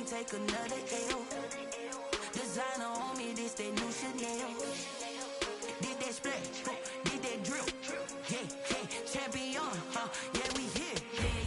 take another L. Designer on me, this that new Chanel. Did that splash, did that drill. Yeah, champion, yeah, we here.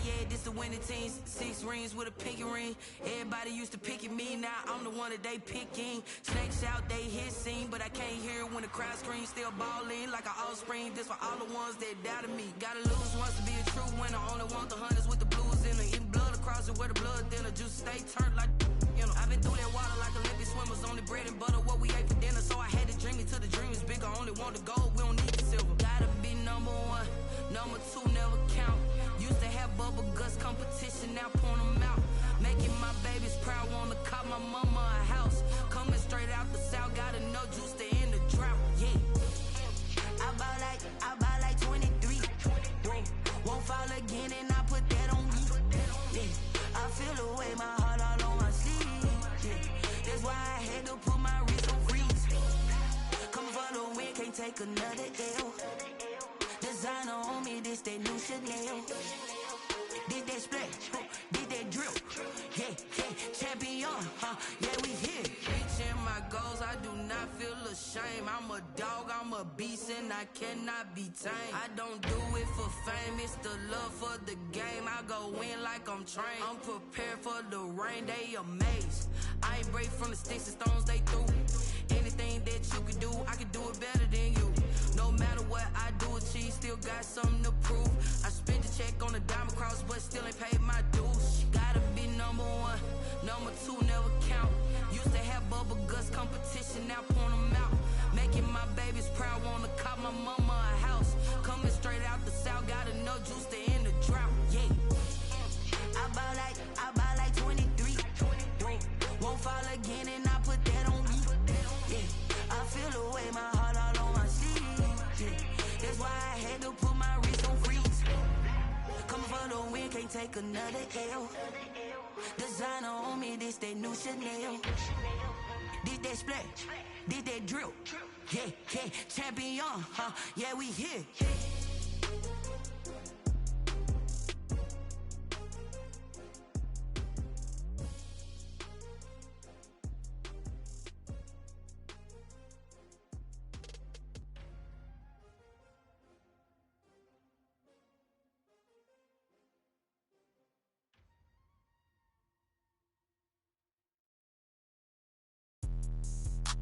Yeah, this the winning teams. 6 rings with a pinky ring. Everybody used to picking me, now I'm the one that they picking. Snakes out, they hit scene, but I can't hear when the crowd screams. Still ballin' like an offspring. This for all the ones that doubted me. Gotta lose once to be a true winner. Only want the hunters with the blues in them. Eating blood across it where the blood thinner. Juice stay turned like, you know. I've been through that water like Olympic swimmers. Only bread and butter, what we ate for dinner. So I had to dream it till the dream is bigger. Only want the gold, we don't need the silver. Gotta be number 1, number 2 never count. Used to have bubble guts competition, now point them out. Making my babies proud, wanna cop my mama a house. Coming straight out the south, gotta know juice to end the drought, yeah. I buy like 23. Won't fall again and I put that on me, yeah. I feel the way, my heart all on my sleeve, yeah. That's why I can't take another L. Designer on me, this that new Chanel. Did that splash, did that drip. Yeah, champion, yeah, we here. Reaching my goals, I do not feel ashamed. I'm a dog, I'm a beast, and I cannot be tamed. I don't do it for fame, it's the love for the game. I go in like I'm trained. I'm prepared for the rain, they amazed. I ain't break from the sticks and stones they threw. Anything that you can do, I can do it better than you. No matter what I do, achieve, still got something to prove. I spent the check on the diamond cross, but still ain't paid my dues. Gotta be number one, number two never count. Used to have bubble guts competition, now point them out. Making my babies proud, wanna cop my mama a house. Coming straight out the south, got enough juice to end the drought. Yeah, I buy like 23. Won't fall again, and I put that on me. Yeah, I feel the way, my heart all on my sleeve. Yeah, that's why I had to put my wrist on freeze. Coming for the win, can't take another L. Designer on me, this that new Chanel. Did that splash, did that drip. Yeah, champion, yeah, we here.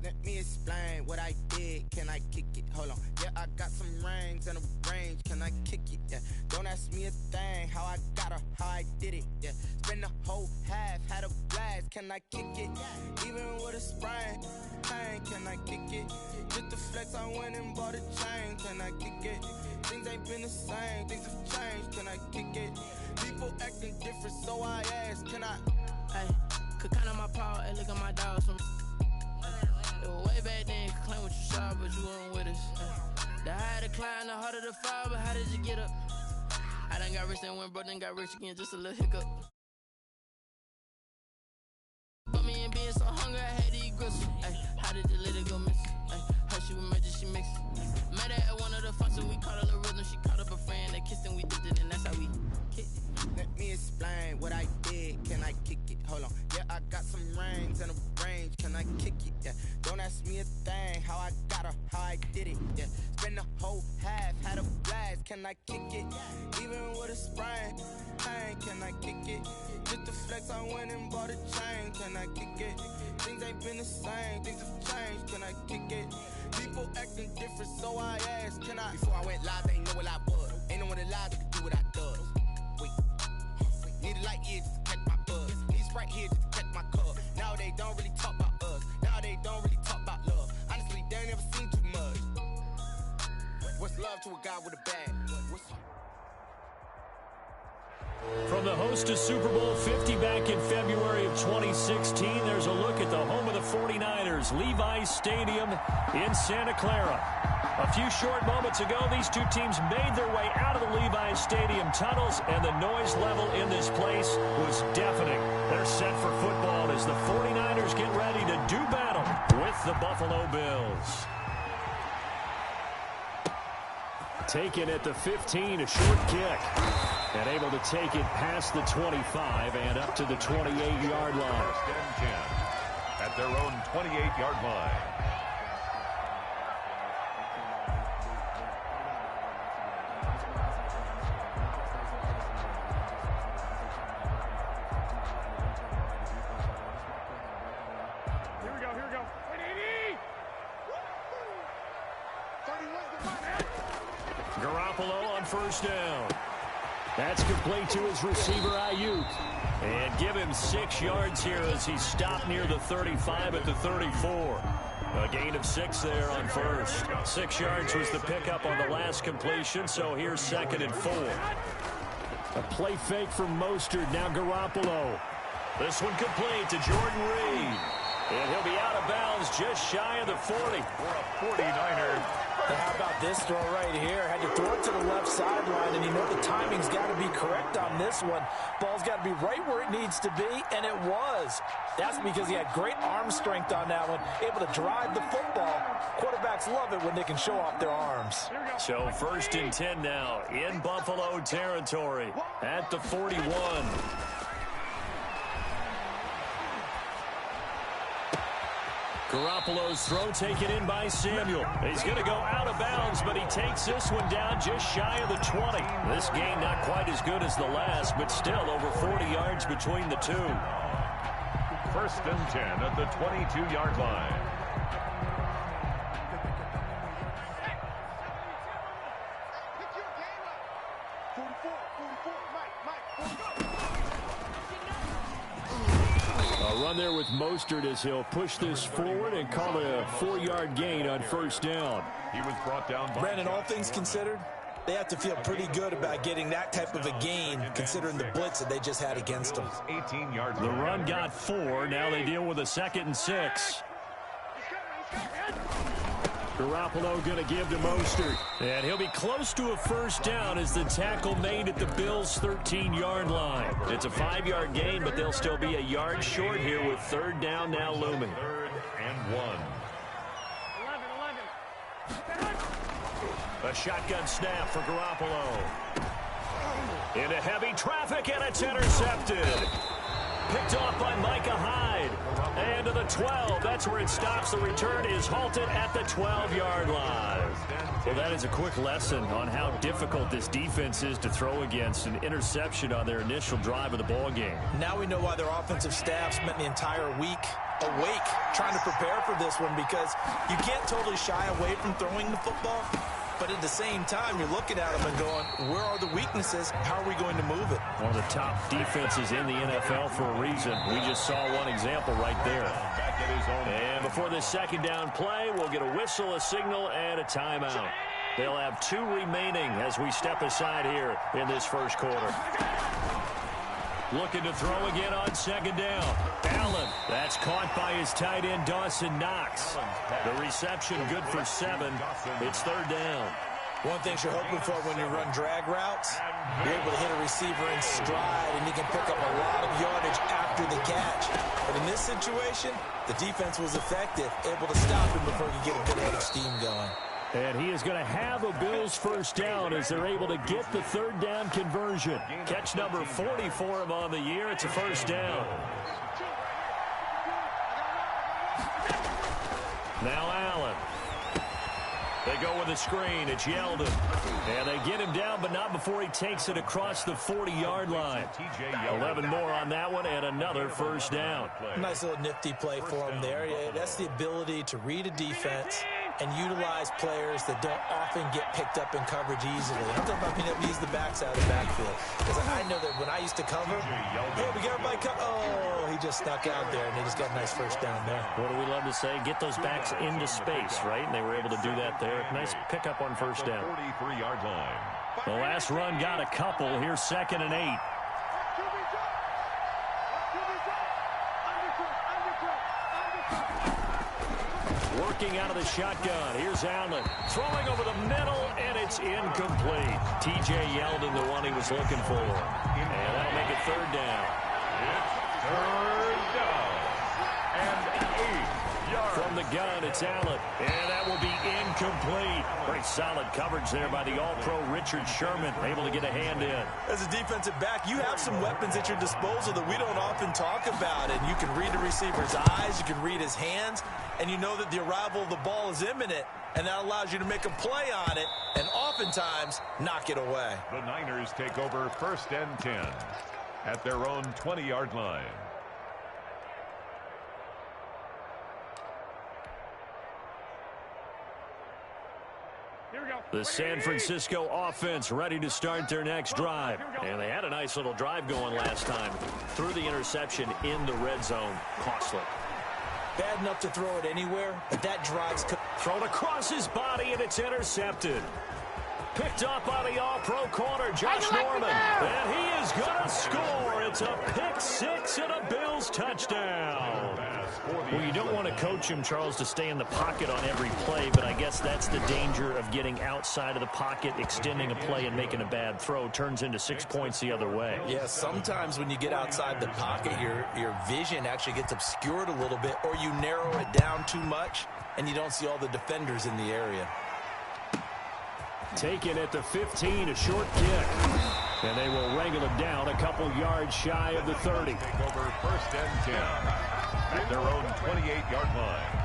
Let me explain what I did. Can I kick it? Hold on. Yeah, I got some rings and a range. Can I kick it? Yeah. Don't ask me a thing. How I got her, how I did it. Yeah. Spend the whole half, had a blast. Can I kick it? Even with a sprain. Pain, can I kick it? Just the flex, I went and bought a chain. Can I kick it? Things ain't been the same. Things have changed. Can I kick it? People acting different, so I ask. Can I? Hey, could count on my power. Hey, look at my dogs from. Way back then, claim what you saw, but you weren't with us. The higher the climb, the harder the fall, but how did you get up? I done got rich and went broke, then got rich again, just a little hiccup. Put me in being so hungry, I had to eat gristle. Ay, how did the little go miss? Ay, her she was major, she mixed. Met her at one of the functions, we caught a little rhythm. She caught up a friend, they kissed and we did it, and that's how we kicked it. Let me explain what I did. Can I kick it? Hold on. Yeah, I got some rings and a range. Can I kick it? Yeah. Don't ask me a thing. How I got her, how I did it. Yeah. Spend the whole half, had a blast. Can I kick it? Even with a sprain. Pain, can I kick it? Just the flex, I went and bought a chain. Can I kick it? Things ain't been the same. Things have changed. Can I kick it? People acting different, so I asked. Can I? Before I went live, they ain't know what I was. Ain't no one alive that could do what I does. Wait. Need a light here just to catch my buzz. Need Sprite here just to catch my cup. Now they don't really talk about us. Now they don't really talk about love. Honestly, they ain't never seen too much. What's love to a guy with a bag? From the host to Super Bowl 50 back in February of 2016, there's a look at the home of the 49ers, Levi's Stadium in Santa Clara. A few short moments ago, these two teams made their way out of the Levi's Stadium tunnels, and the noise level in this place was deafening. They're set for football as the 49ers get ready to do battle with the Buffalo Bills. Taken at the 15, a short kick. And able to take it past the 25 and up to the 28-yard line. 10 at their own 28-yard line. Here we go. 180! Garoppolo on first down. That's complete to his receiver, Ayuk. And give him 6 yards here as he stopped near the 35 at the 34. A gain of 6 there on first. 6 yards was the pickup on the last completion, so here's 2nd and 4. A play fake from Mostert, now Garoppolo. This one complete to Jordan Reed. And he'll be out of bounds just shy of the 40. For a 49er. How about This throw right here, had to throw it to the left sideline, and you know the timing's got to be correct on this one. Ball's got to be right where it needs to be, and it was. That's because he had great arm strength on that one, able to drive the football. Quarterbacks love it when they can show off their arms. So 1st and 10 now in Buffalo territory at the 41. Garoppolo's throw taken in by Samuel. He's going to go out of bounds, but he takes this one down just shy of the 20. This gain not quite as good as the last, but still over 40 yards between the two. 1st and 10 at the 22-yard line. Run there with Mostert as he'll push this forward and call it a 4-yard gain on 1st down. He was brought down by Brandon, all things considered, they have to feel pretty good about getting that type of a gain considering the blitz that they just had against them. 18 yards. The run got 4. Now they deal with a 2nd and 6. Garoppolo going to give to Mostert. And he'll be close to a 1st down as the tackle made at the Bills' 13-yard line. It's a 5-yard gain, but they'll still be a yard short here with 3rd down now looming. 3rd and 1. A shotgun snap for Garoppolo. Into heavy traffic, and it's intercepted. Picked off by Micah Hyde. And to the 12. That's where it stops. The return is halted at the 12-yard line. Well, that is a quick lesson on how difficult this defense is to throw against. An interception on their initial drive of the ball game. Now we know why their offensive staff spent the entire week awake trying to prepare for this one, because you can't totally shy away from throwing the football. But at the same time, you're looking at them and going, where are the weaknesses? How are we going to move it? One of the top defenses in the NFL for a reason. We just saw one example right there. And before this 2nd down play, we'll get a whistle, a signal, and a timeout. They'll have 2 remaining as we step aside here in this 1st quarter. Looking to throw again on 2nd down. Allen, that's caught by his tight end, Dawson Knox. The reception good for 7. It's 3rd down. One thing you're hoping for when you run drag routes, you're able to hit a receiver in stride, and he can pick up a lot of yardage after the catch. But in this situation, the defense was effective, able to stop him before he could get a good head of steam going. And he is going to have a Bills 1st down as they're able to get the 3rd down conversion. Catch number 40 for him on the year. It's a 1st down. Now Allen. They go with a screen. It's Yeldon. And they get him down, but not before he takes it across the 40-yard line. 11 more on that one, and another 1st down. Nice little nifty play for him there. Yeah, that's the ability to read a defense and utilize players that don't often get picked up in coverage easily. I'm talking about being able to use the backs out of the backfield. Because I know that when I used to cover, hey, we got everybody oh, he just snuck out there, and they just got a nice 1st down there. What do we love to say? Get those backs into space, right? And they were able to do that there. Nice pickup on 1st down. 43-yard line. The last run got a couple. Here's 2nd and 8. Working out of the shotgun. Here's Allen. Throwing over the middle, and it's incomplete. T.J. Yeldon, the one he was looking for. And that'll make it 3rd down. It's 3rd down. And 8 yards. From the gun, it's Allen. And that will be incomplete. Very solid coverage there by the All-Pro Richard Sherman. Able to get a hand in. As a defensive back, you have some weapons at your disposal that we don't often talk about. And you can read the receiver's eyes. You can read his hands. And you know that the arrival of the ball is imminent. And that allows you to make a play on it. And oftentimes, knock it away. The Niners take over 1st and 10 at their own 20-yard line. The San Francisco offense ready to start their next drive. And they had a nice little drive going last time. Threw the interception in the red zone. Costly. Bad enough to throw it anywhere, but that drive's thrown across his body, and it's intercepted. Picked up by the all-pro corner, Josh Norman. And he is going to score. It's a pick 6 and a Bills touchdown. Well, you don't want to coach him, Charles, to stay in the pocket on every play, but I guess that's the danger of getting outside of the pocket, extending a play, and making a bad throw. Turns into 6 points the other way. Yeah, sometimes when you get outside the pocket, your vision actually gets obscured a little bit, or you narrow it down too much, and you don't see all the defenders in the area. Taken at the 15, a short kick. And they will wrangle him down a couple yards shy of the 30. Take over 1st and 10 at their own 28-yard line.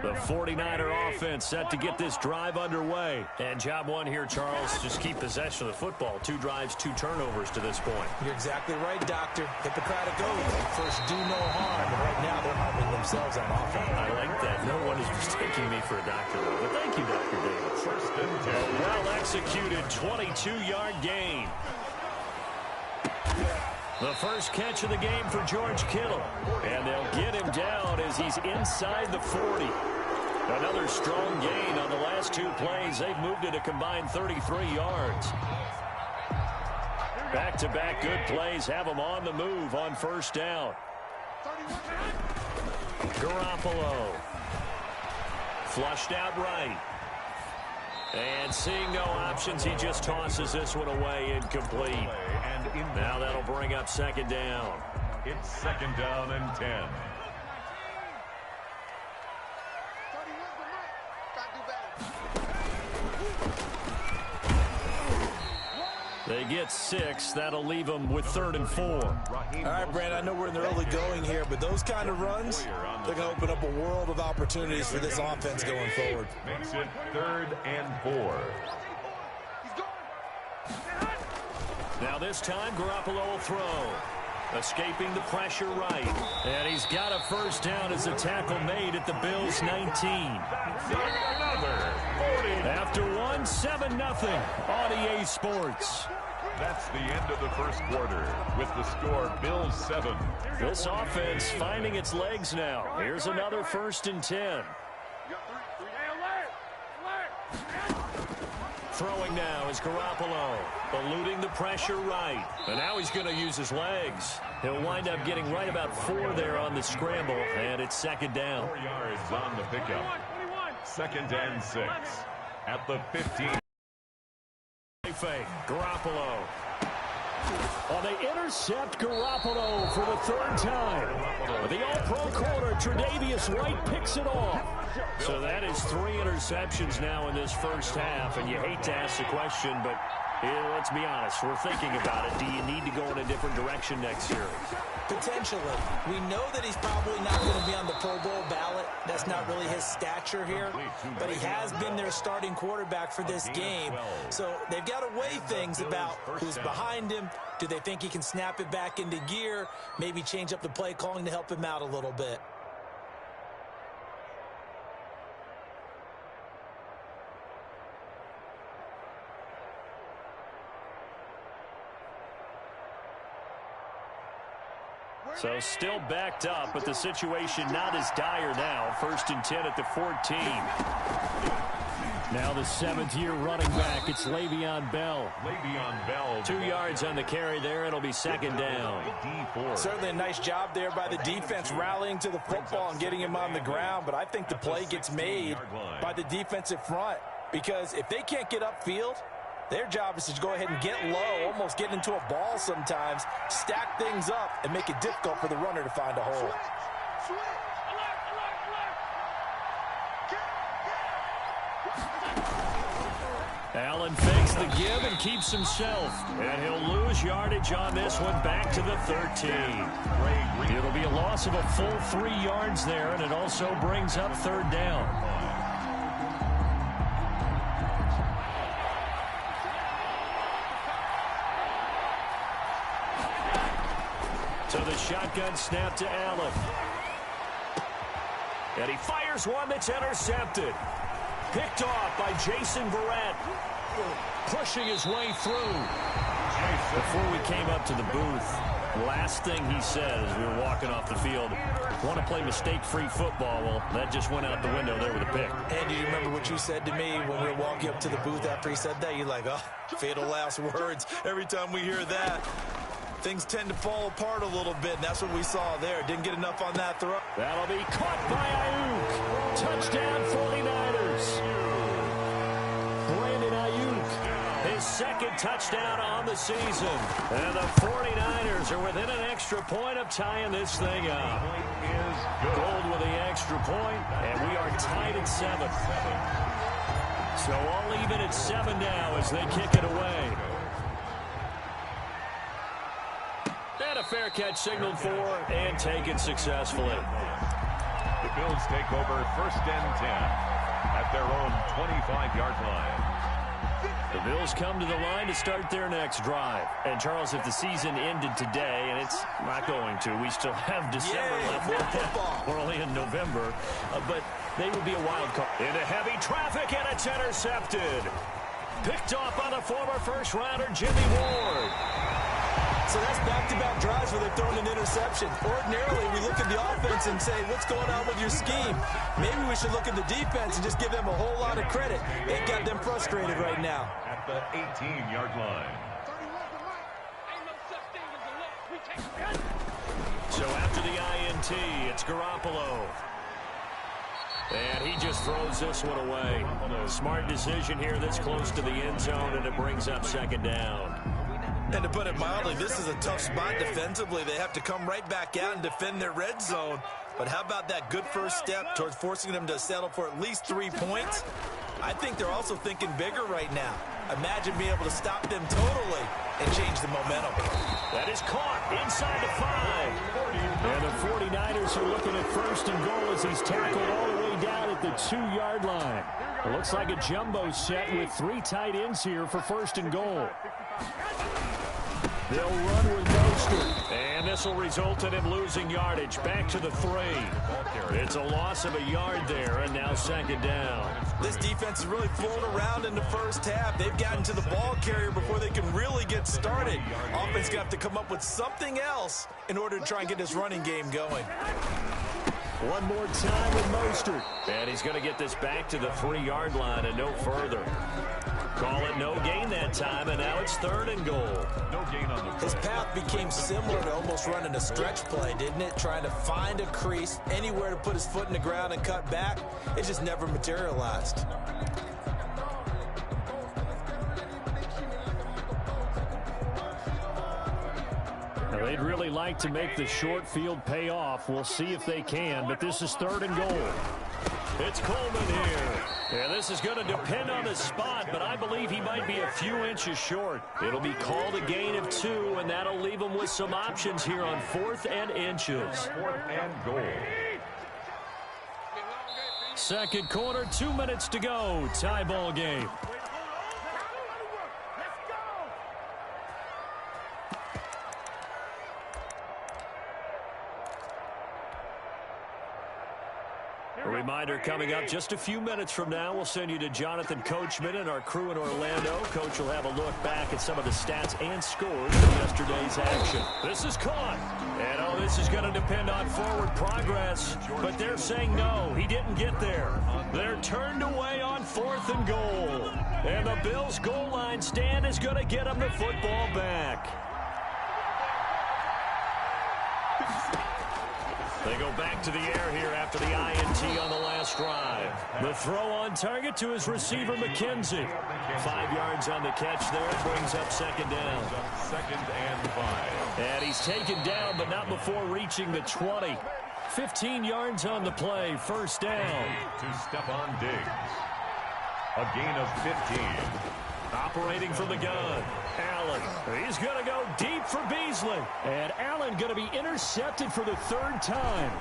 The 49er offense set to get this drive underway. And job one here, Charles, just keep possession of the football. 2 drives, 2 turnovers to this point. You're exactly right, Doctor. Hippocratic oath. First, do no harm. And right now, they're harming themselves on offense. I like that. No one is mistaking me for a doctor. But thank you, Dr. Davis. 1st and 10. A well-executed 22-yard gain. The first catch of the game for George Kittle. And they'll get him down as he's inside the 40. Another strong gain on the last 2 plays. They've moved it a combined 33 yards. Back-to-back good plays have them on the move on 1st down. Garoppolo. Flushed out right. And seeing no options, he just tosses this one away incomplete. Now that'll bring up 2nd down. It's 2nd down and 10. They get 6. That'll leave them with 3rd and 4. All right, Brand, I know we're in the early going here, but those kind of runs, they're going to open up a world of opportunities for this offense going forward. Makes it 3rd and 4. Now this time, Garoppolo will throw. Escaping the pressure right. And he's got a 1st down as a tackle made at the Bills' 19. Another 40. After 1, 7-0 on EA Sports. That's the end of the 1st quarter with the score Bills 7. This offense finding its legs now. Here's another 1st and 10. Throwing now is Garoppolo, eluding the pressure right. And now he's going to use his legs. He'll wind up getting right about 4 there on the scramble, and it's 2nd down. 4 yards on the pickup. 2nd and 6 at the 15. Fake. Garoppolo. Oh, they intercept Garoppolo for the 3rd time. The all-pro corner, Tre'Davious White, picks it off. So that is 3 interceptions now in this 1st half, and you hate to ask the question, but let's be honest, we're thinking about it. Do you need to go in a different direction next series? Potentially. We know that he's probably not going to be on the Pro Bowl ballot. That's not really his stature here. But he has been their starting quarterback for this game. So they've got to weigh things about who's behind him. Do they think he can snap it back into gear? Maybe change up the play calling to help him out a little bit. So still backed up, but the situation not as dire now. 1st and 10 at the 14. Now the 7th-year running back, it's Le'Veon Bell. Le'Veon Bell. 2 yards on the carry there, it'll be 2nd down. Certainly a nice job there by the defense rallying to the football and getting him on the ground, but I think the play gets made by the defensive front because if they can't get upfield, their job is to go ahead and get low, almost get into a ball sometimes, stack things up, and make it difficult for the runner to find a hole. Allen fakes the give and keeps himself. And he'll lose yardage on this one back to the 13. It'll be a loss of a full 3 yards there, and it also brings up 3rd down. So the shotgun snap to Allen. And he fires one that's intercepted. Picked off by Jason Verrett. Pushing his way through. Before we came up to the booth, Last thing he said as we were walking off the field, want to play mistake-free football. Well, that just went out the window there with a pick. And you remember what you said to me when we were walking up to the booth after he said that? You're like, oh, fatal last words. Every time we hear that, things tend to fall apart a little bit, and that's what we saw there. Didn't get enough on that throw. That'll be caught by Ayuk. Touchdown 49ers. Brandon Ayuk, his second touchdown on the season. And the 49ers are within an extra point of tying this thing up. Gold with the extra point, and we are tied at 7. So all even at 7 now as they kick it away. And a fair catch signaled for and taken successfully. The Bills take over 1st and 10 at their own 25-yard line. The Bills come to the line to start their next drive. And, Charles, if the season ended today, and it's not going to, we still have December left. Football. We're only in November. But they would be a wild card. Into heavy traffic, and it's intercepted. Picked off by the former first-rounder Jimmy Ward. So that's back-to-back drives where they've thrown an interception. Ordinarily, we look at the offense and say, what's going on with your scheme? Maybe we should look at the defense and just give them a whole lot of credit. They've got them frustrated right now. At the 18-yard line. So after the INT, it's Garoppolo. And he just throws this one away. Smart decision here this close to the end zone, and it brings up 2nd down. And to put it mildly, this is a tough spot defensively. They have to come right back out and defend their red zone. But how about that good first step towards forcing them to settle for at least 3 points? I think they're also thinking bigger right now. Imagine being able to stop them totally and change the momentum. That is caught inside the 5. And the 49ers are looking at 1st and goal as he's tackled all the way down at the 2-yard line. It looks like a jumbo set with 3 tight ends here for 1st and goal. They'll run with Mostert. And this will result in him losing yardage. Back to the 3. It's a loss of a yard there, and now 2nd down. This defense is really flown around in the first half. They've gotten to the ball carrier before they can really get started. Offense got to come up with something else in order to try and get this running game going. One more time with Mostert. And he's going to get this back to the 3-yard line and no further. Call it no gain that time, and now it's 3rd and goal. No gain on the His path became similar to almost running a stretch play, didn't it? Trying to find a crease, anywhere to put his foot in the ground and cut back. It just never materialized. Now, they'd really like to make the short field pay off. We'll see if they can, but this is 3rd and goal. It's Coleman here. And this is going to depend on the spot, but I believe he might be a few inches short. It'll be called a gain of 2, and that'll leave him with some options here on 4th and inches. 4th and goal. 2nd quarter, 2 minutes to go. Tie ball game. A reminder coming up just a few minutes from now, we'll send you to Jonathan Coachman and our crew in Orlando. Coach will have a look back at some of the stats and scores from yesterday's action. This is caught. And, this is going to depend on forward progress. But they're saying no, he didn't get there. They're turned away on 4th and goal. And the Bills' goal line stand is going to get them the football back. They go back to the air here after the INT on the last drive. The throw on target to his receiver, McKenzie. 5 yards on the catch there. Brings up 2nd down. 2nd and 5. And he's taken down, but not before reaching the 20. 15 yards on the play. 1st down. To Stephon Diggs. A gain of 15. Operating from the gun. Allen. He's going to go deep for Beasley. And Allen going to be intercepted for the 3rd time.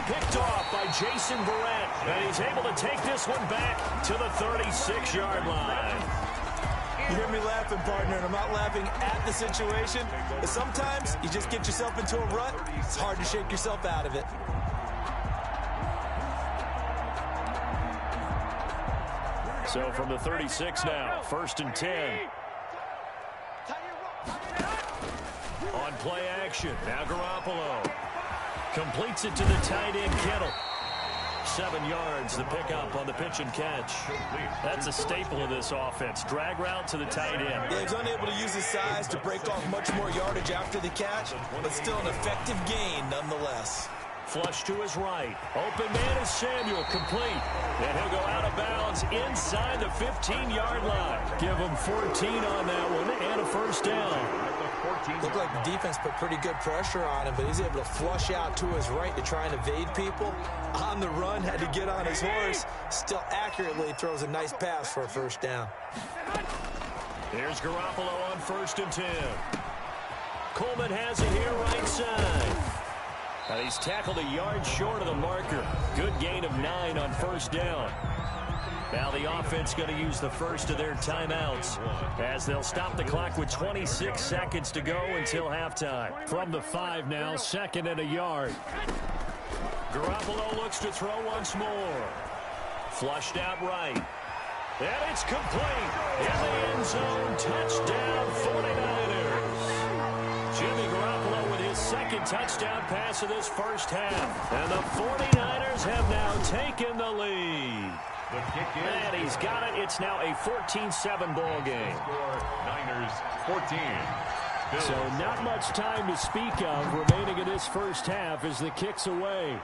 Picked off by Jason Verrett. And he's able to take this one back to the 36-yard line. You hear me laughing, partner, and I'm not laughing at the situation. But sometimes you just get yourself into a rut. It's hard to shake yourself out of it. So from the 36 now, 1st and 10. On play action, now Garoppolo completes it to the tight end, Kittle. 7 yards, the pickup on the pitch and catch. That's a staple of this offense. Drag route to the tight end. Yeah, he's unable to use his size to break off much more yardage after the catch, but still an effective gain nonetheless. Flush to his right. Open man is Samuel, complete. And he'll go out of bounds inside the 15-yard line. Give him 14 on that one and a first down. Looked like the defense put pretty good pressure on him, but he's able to flush out to his right to try and evade people. On the run, had to get on his horse. Still accurately throws a nice pass for a first down. Here's Garoppolo on 1st and 10. Coleman has it here right side. And he's tackled a yard short of the marker. Good gain of 9 on 1st down. Now the offense going to use the first of their timeouts as they'll stop the clock with 26 seconds to go until halftime. From the 5 now, 2nd and a yard. Garoppolo looks to throw once more. Flushed out right. And it's complete. In the end zone, touchdown 49ers. Jimmy Garoppolo with his 2nd touchdown pass of this first half. And the 49ers have now taken the lead. And he's got it. It's now a 14-7 ball game. Niners 14. So not much time to speak of remaining in this first half as the kick's away.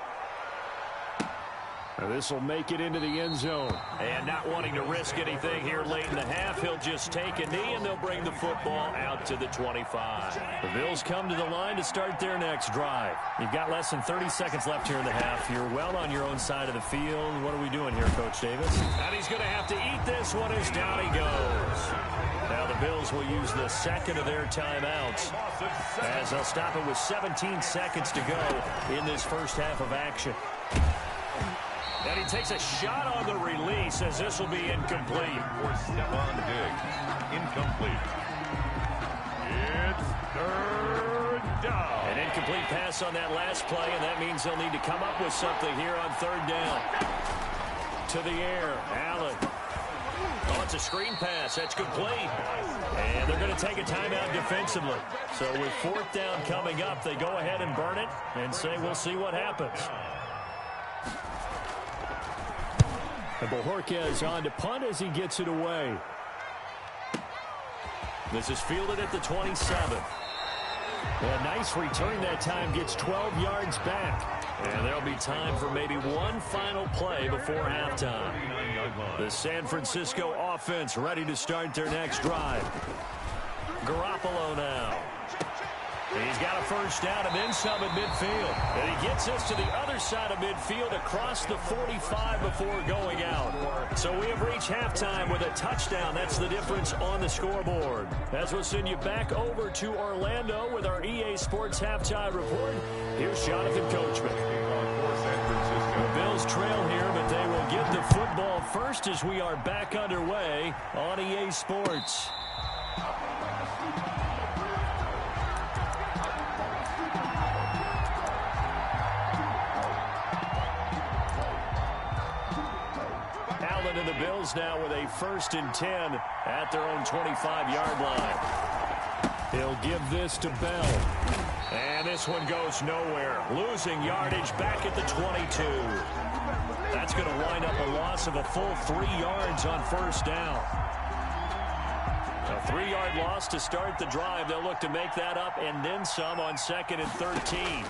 This will make it into the end zone. And not wanting to risk anything here late in the half, he'll just take a knee and they'll bring the football out to the 25. The Bills come to the line to start their next drive. You've got less than 30 seconds left here in the half. You're well on your own side of the field. What are we doing here, Coach Davis? And he's going to have to eat this one as down he goes. Now the Bills will use the 2nd of their timeouts as they'll stop it with 17 seconds to go in this first half of action. And he takes a shot on the release as this will be incomplete. For Stephon Diggs. Incomplete. It's 3rd down. An incomplete pass on that last play, and that means they'll need to come up with something here on 3rd down. To the air, Allen. Oh, it's a screen pass. That's complete. And they're going to take a timeout defensively. So with 4th down coming up, they go ahead and burn it and say we'll see what happens. And Bojorquez on to punt as he gets it away. This is fielded at the 27. A nice return that time, gets 12 yards back. And there'll be time for maybe one final play before halftime. The San Francisco offense ready to start their next drive. Garoppolo now. He's got a first down and then some at midfield. And he gets us to the other side of midfield across the 45 before going out. So we have reached halftime with a touchdown. That's the difference on the scoreboard. As we'll send you back over to Orlando with our EA Sports Halftime Report. Here's Jonathan Coachman. The Bills trail here, but they will get the football first as we are back underway on EA Sports. And the Bills now with a 1st and 10 at their own 25-yard line. He'll give this to Bell. And this one goes nowhere. Losing yardage back at the 22. That's going to wind up a loss of a full 3 yards on 1st down. A 3-yard loss to start the drive. They'll look to make that up and then some on 2nd and 13.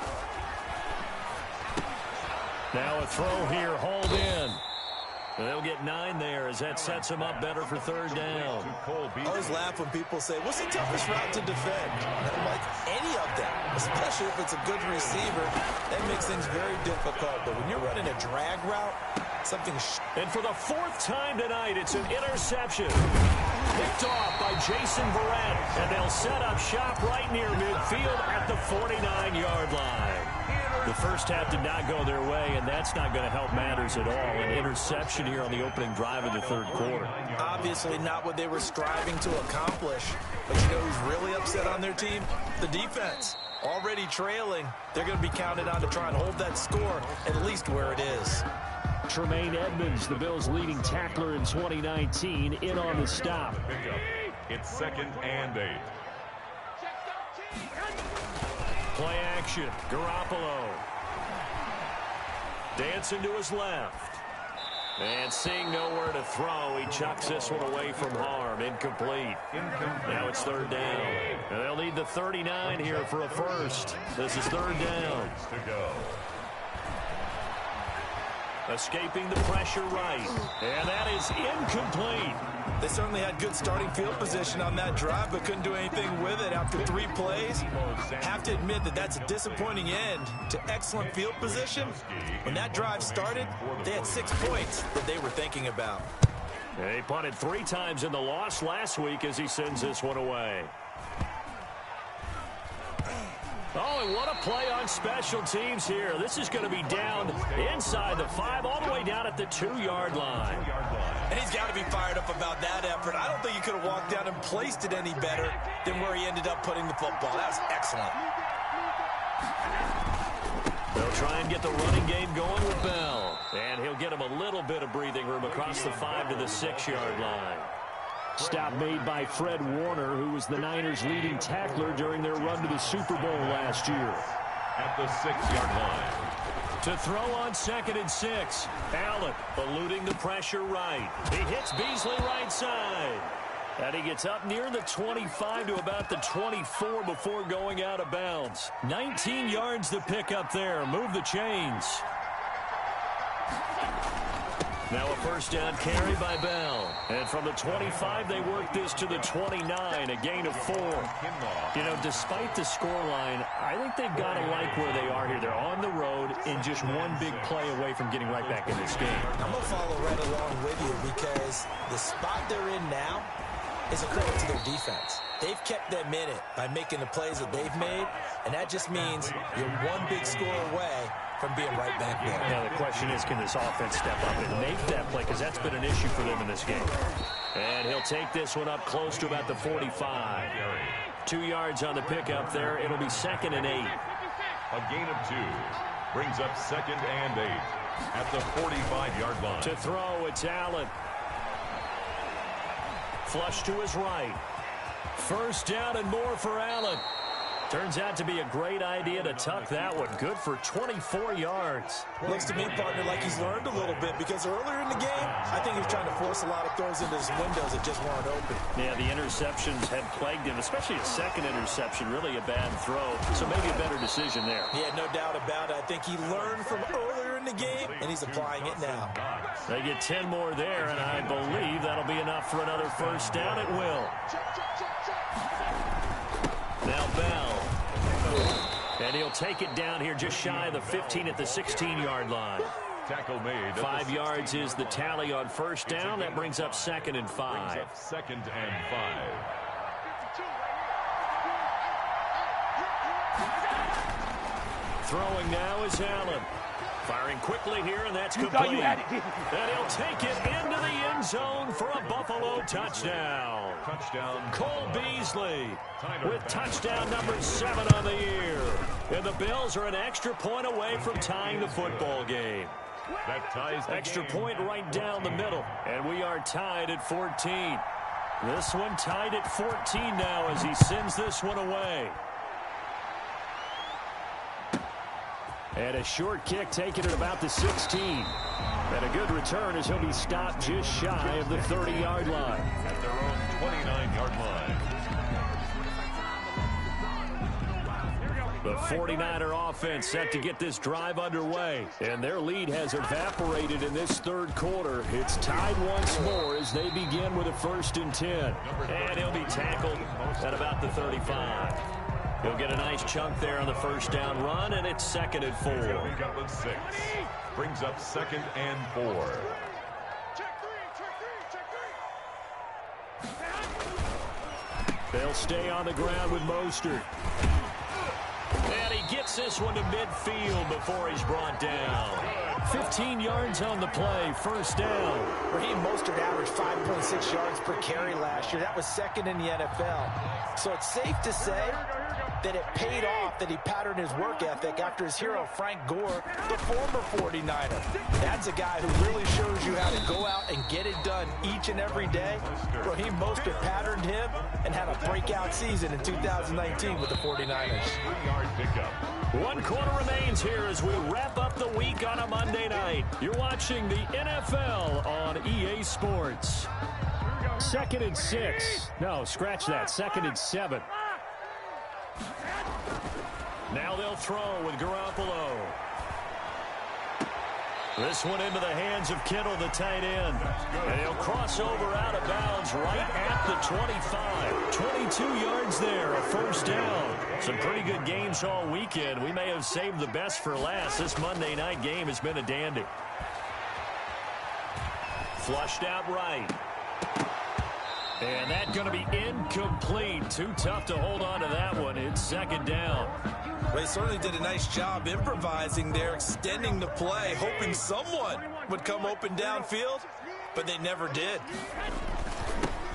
Now a throw here, hauled in. They'll get 9 there as that sets them up better for 3rd down. I always laugh when people say, what's the toughest route to defend? And I'm like, any of them, especially if it's a good receiver. That makes things very difficult. But when you're running a drag route, something... And for the 4th time tonight, it's an interception. Picked off by Jason Verrett. And they'll set up shop right near midfield at the 49-yard line. The first half did not go their way, and that's not going to help matters at all. An interception here on the opening drive of the 3rd quarter. Obviously not what they were striving to accomplish. But you know who's really upset on their team? The defense. Already trailing. They're going to be counted on to try and hold that score at least where it is. Tremaine Edmonds, the Bills' leading tackler in 2019, in on the stop. It's 2nd and 8. Play action. Garoppolo. Dancing to his left. And seeing nowhere to throw, he chucks this one away from harm. Incomplete. Now it's third down. And they'll need the 39 here for a first. This is third down. Escaping the pressure right. And that is incomplete. They certainly had good starting field position on that drive, but couldn't do anything with it after 3 plays. Have to admit that that's a disappointing end to excellent field position. When that drive started, they had 6 points that they were thinking about. He punted 3 times in the loss last week as he sends this one away. Oh, and what a play on special teams here. This is going to be down inside the 5, all the way down at the 2-yard line. And he's got to be fired up about that effort. I don't think he could have walked down and placed it any better than where he ended up putting the football. That was excellent. They'll try and get the running game going with Bell. And he'll get him a little bit of breathing room across the 5 to the 6-yard line. Stop made by Fred Warner, who was the Niners' leading tackler during their run to the Super Bowl last year. At the 6-yard line. To throw on 2nd and 6. Allen eluding the pressure right. He hits Beasley right side. And he gets up near the 25 to about the 24 before going out of bounds. 19 yards to pick up there. Move the chains. Now a first down carry by Bell. And from the 25, they work this to the 29, a gain of 4. You know, despite the scoreline, I think they've got to like where they are here. They're on the road and just one big play away from getting right back in this game. I'm going to follow right along with you because the spot they're in now is a credit to their defense. They've kept them in it by making the plays that they've made, and that just means you're one big score away from being right back there. Now the question is, can this offense step up and make that play? Because that's been an issue for them in this game. And he'll take this one up close to about the 45. 2 yards on the pickup there. It'll be 2nd and 8. A gain of 2. Brings up 2nd and 8 at the 45-yard line. To throw, it's Allen. Flush to his right. First down and more for Allen. Turns out to be a great idea to tuck that one. Good for 24 yards. Looks to me, partner, like he's learned a little bit because earlier in the game, I think he was trying to force a lot of throws into his windows that just weren't open. Yeah, the interceptions had plagued him, especially his second interception. Really a bad throw, so maybe a better decision there. Yeah, no doubt about it. I think he learned from earlier in the game, and he's applying it now. They get 10 more there, and I believe that'll be enough for another first down. It will. Now Bell. And he'll take it down here just shy of the 15 at the 16-yard line. Tackle made. 5 yards is the tally on first down. That brings up 2nd and 5. 2nd and 5. Throwing now is Allen. Firing quickly here, and that's complete. And he'll take it into the end zone for a Buffalo touchdown. Cole Beasley with touchdown number 7 on the year. And the Bills are an extra point away from tying the football game. That ties the extra game. point right down the middle. And we are tied at 14. This one tied at 14 now as he sends this one away. And a short kick taken at about the 16. And a good return as he'll be stopped just shy of the 30-yard line. At their own 29-yard line. The 49er offense set to get this drive underway. And their lead has evaporated in this third quarter. It's tied once more as they begin with a 1st and 10. And he'll be tackled at about the 35. He'll get a nice chunk there on the first down run, and it's 2nd and 4. We got with 6. Brings up 2nd and 4. They'll stay on the ground with Mostert. And he gets this one to midfield before he's brought down. 15 yards on the play, first down. Raheem Mostert averaged 5.6 yards per carry last year. That was 2nd in the NFL. So it's safe to say that it paid off that he patterned his work ethic after his hero, Frank Gore, the former 49er. That's a guy who really shows you how to go out and get it done each and every day. Raheem Mostert patterned him and had a breakout season in 2019 with the 49ers. 3-yard pickup. 1 quarter remains here as we wrap up the week on a Monday night. You're watching the NFL on EA Sports. 2nd and 6. No, scratch that. 2nd and 7. Now they'll throw with Garoppolo. This one into the hands of Kittle, the tight end. And he'll cross over out of bounds right at the 25. 22 yards there, a first down. Some pretty good games all weekend. We may have saved the best for last. This Monday night game has been a dandy. Flushed out right. And that's going to be incomplete. Too tough to hold on to that one. It's 2nd down. They certainly did a nice job improvising there, extending the play, hoping someone would come open downfield, but they never did.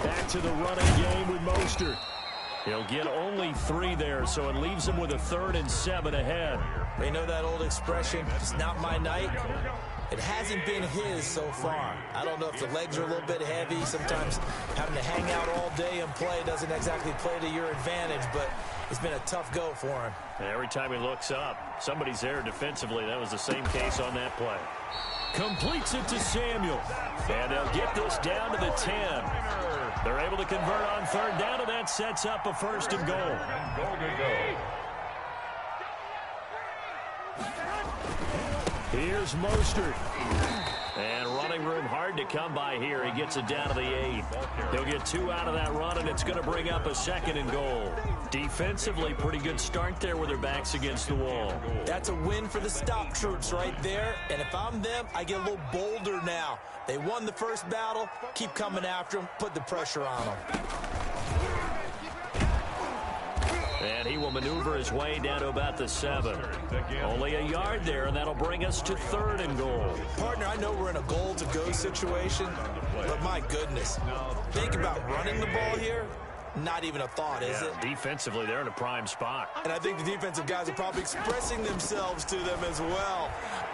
Back to the running game with Mostert. He'll get only 3 there, so it leaves him with a 3rd and 7 ahead. They know that old expression, it's not my night. It hasn't been his so far. I don't know if the legs are a little bit heavy. Sometimes having to hang out all day and play doesn't exactly play to your advantage, but it's been a tough go for him. And every time he looks up, somebody's there defensively. That was the same case on that play. Completes it to Samuel. And they'll get this down to the 10. They're able to convert on 3rd down, and that sets up a 1st and goal. Goal to go. Here's Mostert. And running room hard to come by here. He gets it down to the 8. He'll get 2 out of that run, and it's going to bring up a 2nd and goal. Defensively, pretty good start there with their backs against the wall. That's a win for the stop troops right there. And if I'm them, I get a little bolder now. They won the first battle. Keep coming after them. Put the pressure on them. And he will maneuver his way down to about the 7. Only a yard there, and that'll bring us to 3rd and goal. Partner, I know we're in a goal-to-go situation, but my goodness. Think about running the ball here. Not even a thought, is it? Defensively, they're in a prime spot. And I think the defensive guys are probably expressing themselves to them as well.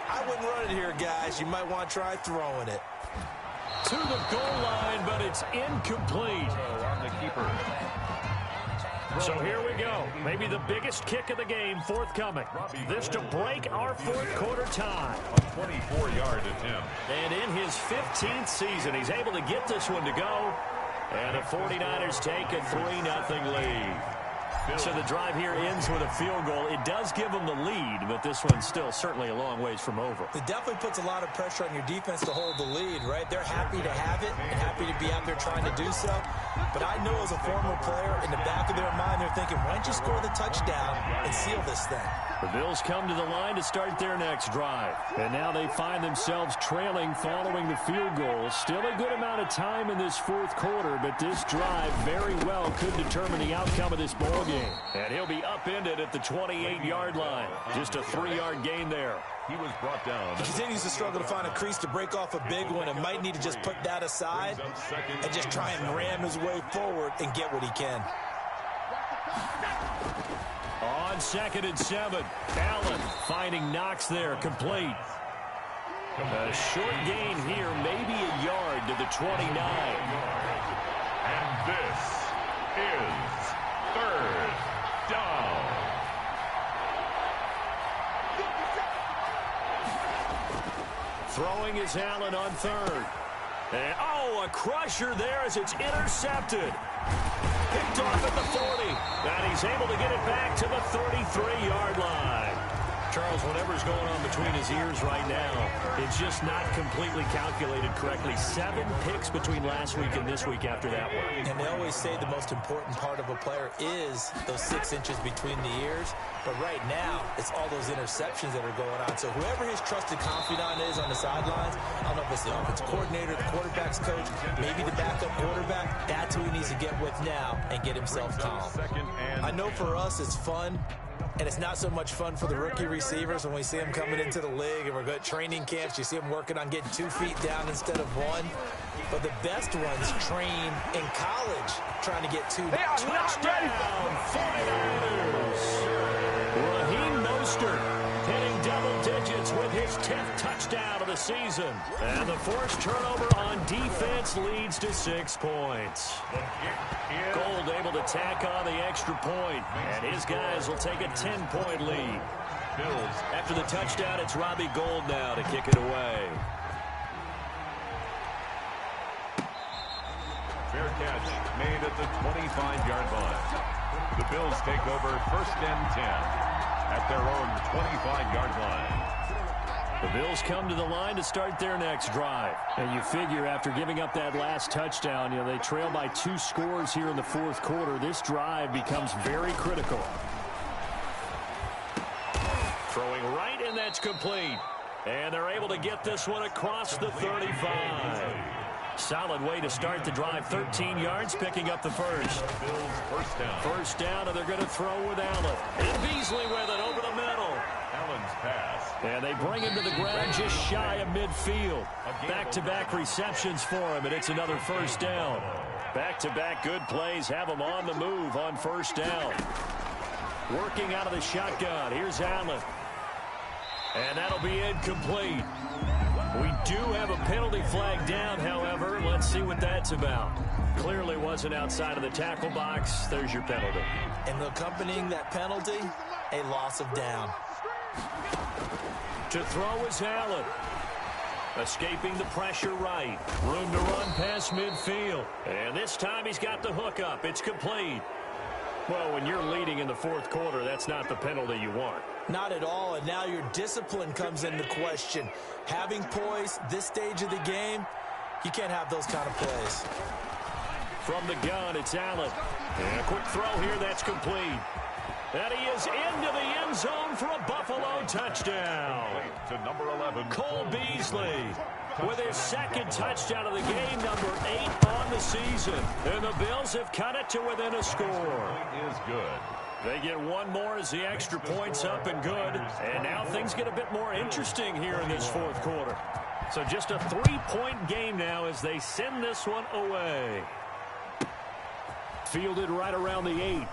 I wouldn't run it here, guys. You might want to try throwing it. To the goal line, but it's incomplete. On the keeper. So here we go. Maybe the biggest kick of the game forthcoming. This to break our 4th quarter tie. A 24-yard attempt. And in his 15th season, he's able to get this one to go. And the 49ers take a 3-0 lead. So the drive here ends with a field goal. It does give them the lead, but this one's still certainly a long ways from over. It definitely puts a lot of pressure on your defense to hold the lead, right? They're happy to have it and happy to be out there trying to do so. But I know as a former player, in the back of their mind, they're thinking, why don't you score the touchdown and seal this thing? The Bills come to the line to start their next drive. And now they find themselves trailing following the field goal. Still a good amount of time in this 4th quarter, but this drive very well could determine the outcome of this ball game. And he'll be upended at the 28-yard line. Just a 3-yard gain there. He was brought down. He continues to struggle to find a crease to break off a big one and might need to just put that aside and just try and ram his way forward and get what he can. On 2nd and 7, Allen finding Knox there, complete. A short gain here, maybe a yard to the 29. And this is 3rd down. Throwing is Allen on 3rd. And, a crusher there as it's intercepted. Picked off at the 40. And he's able to get it back to the 33-yard line. Charles, whatever's going on between his ears right now, it's just not completely calculated correctly. 7 picks between last week and this week after that one. And they always say the most important part of a player is those 6 inches between the ears. But right now, it's all those interceptions that are going on. So whoever his trusted confidant is on the sidelines, I don't know if it's the offensive coordinator, the quarterback's coach, maybe the backup quarterback, that's who he needs to get with now and get himself calm. I know for us it's fun, And it's not so much fun for the rookie receivers when we see them coming into the league and we're going to training camps. You see them working on getting 2 feet down instead of 1. But the best ones train in college trying to get 2. Touchdown, 49ers. Raheem Mostert hitting double digits with his 10th touchdown of the season. And the forced turnover on defense leads to 6 points. Gold able to tack on the extra point, and his guys will take a 10-point lead. Bills. After the touchdown, it's Robbie Gould now to kick it away. Fair catch made at the 25-yard line. The Bills take over 1st and 10 at their own 25-yard line. The Bills come to the line to start their next drive. And you figure after giving up that last touchdown, they trail by 2 scores here in the 4th quarter. This drive becomes very critical. Throwing right, and that's complete. And they're able to get this one across the 35. Solid way to start the drive. 13 yards, picking up the first. Bills First down, and they're going to throw with Allen. And Beasley with it over the middle. Allen's pass. And they bring him to the ground just shy of midfield. Back-to-back receptions for him, and it's another first down. Back-to-back good plays have him on the move on first down. Working out of the shotgun. Here's Allen. And that'll be incomplete. We do have a penalty flag down, however. Let's see what that's about. Clearly wasn't outside of the tackle box. There's your penalty. And accompanying that penalty, a loss of down. To throw is Allen. Escaping the pressure right. Room to run past midfield. And this time he's got the hook up. It's complete. Well, when you're leading in the 4th quarter, that's not the penalty you want. Not at all, and now your discipline comes into question. Having poise this stage of the game, you can't have those kind of plays. From the gun, it's Allen. And a quick throw here, that's complete. And he is into the end zone for a Buffalo touchdown. To number 11, Cole Beasley with his 2nd touchdown of the game, number 8 on the season. And the Bills have cut it to within a score. Is good. They get one more as the extra point's up and good. And now things get a bit more interesting here in this 4th quarter. So just a 3-point game now as they send this one away. Fielded right around the 8.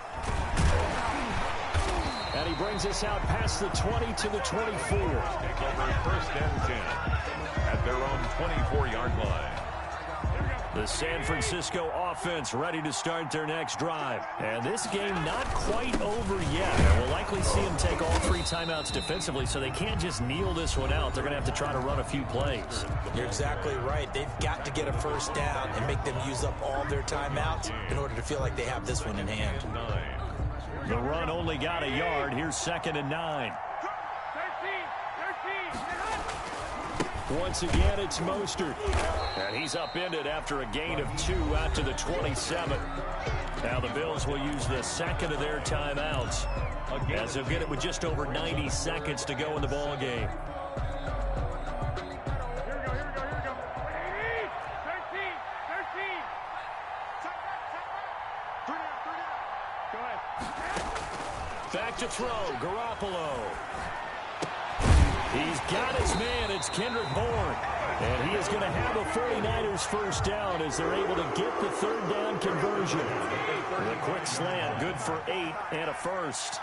And he brings us out past the 20 to the 24. Take over 1st and 10 at their own 24-yard line. The San Francisco offense ready to start their next drive. And this game not quite over yet. And we'll likely see them take all 3 timeouts defensively, so they can't just kneel this one out. They're going to have to try to run a few plays. You're exactly right. They've got to get a first down and make them use up all their timeouts in order to feel like they have this one in hand. The run only got a yard. Here's 2nd and 9. Once again, it's Mostert. And he's upended after a gain of 2 out to the 27. Now the Bills will use the 2nd of their timeouts as they'll get it with just over 90 seconds to go in the ball game. Back to throw, Garoppolo. He's got his man. It's Kendrick Bourne. And he is going to have a 49ers first down as they're able to get the 3rd down conversion. The quick slant, good for 8 and a first.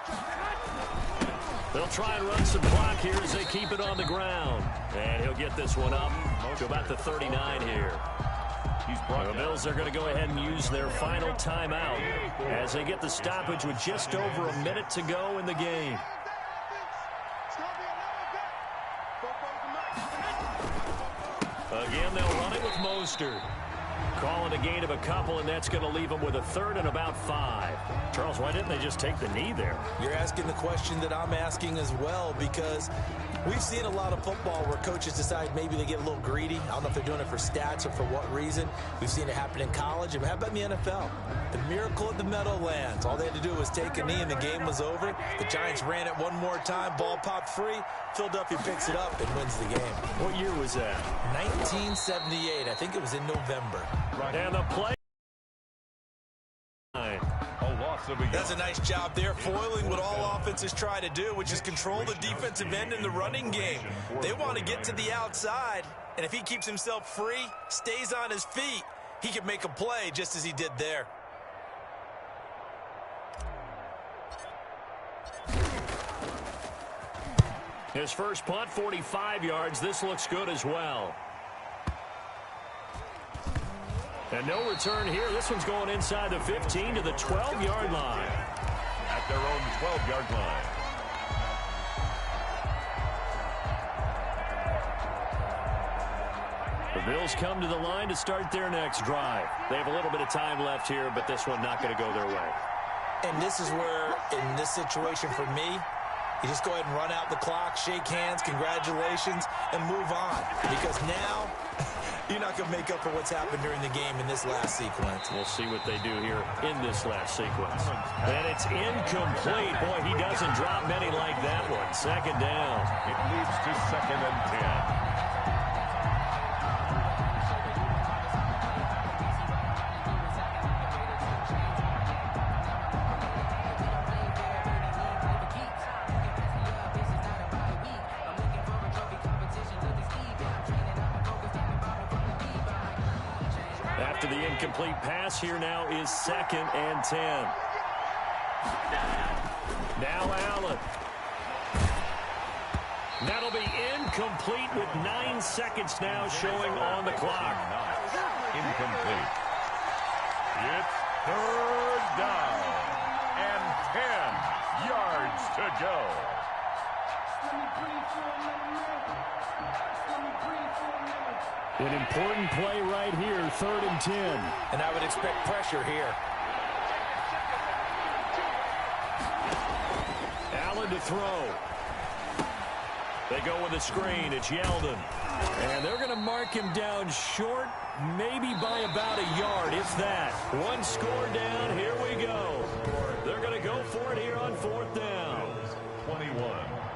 They'll try and run some clock here as they keep it on the ground. And he'll get this one up to about the 39 here. The Bills are going to go ahead and use their final timeout as they get the stoppage with just over a minute to go in the game. Again, they'll run it with Mostert. Calling a gain of a couple, and that's going to leave them with a 3rd and about 5. Charles, why didn't they just take the knee there? You're asking the question that I'm asking as well, because we've seen a lot of football where coaches decide maybe they get a little greedy. I don't know if they're doing it for stats or for what reason. We've seen it happen in college. And how about in the NFL? The miracle at the Meadowlands. All they had to do was take a knee and the game was over. The Giants ran it one more time. Ball popped free. Philadelphia picks it up and wins the game. What year was that? 1978. I think it was in November. And the play. A loss loss of a yard. That's a nice job there, foiling what all offenses try to do, which is control the defensive end in the running game. They want to get to the outside, and if he keeps himself free, stays on his feet, he can make a play just as he did there. His first punt, 45 yards. This looks good as well. And no return here. This one's going inside the 15 to the 12-yard line. At their own 12-yard line. The Bills come to the line to start their next drive. They have a little bit of time left here, but this one not going to go their way. And this is where, in this situation for me, you just go ahead and run out the clock, shake hands, congratulations, and move on. Because now, you're not going to make up for what's happened during the game in this last sequence. We'll see what they do here in this last sequence. And it's incomplete. Boy, he doesn't drop many like that one. Second down. It leads to 2nd and 10. After the incomplete pass, here now is 2nd and 10. Now Allen. That'll be incomplete with 9 seconds now showing on the clock. Incomplete. It's 3rd down and 10 yards to go. An important play right here, 3rd and 10. And I would expect pressure here. Allen to throw. They go with a screen. It's Yeldon. And they're going to mark him down short, maybe by about a yard, if that. One score down. Here we go. They're going to go for it here on 4th down. 21.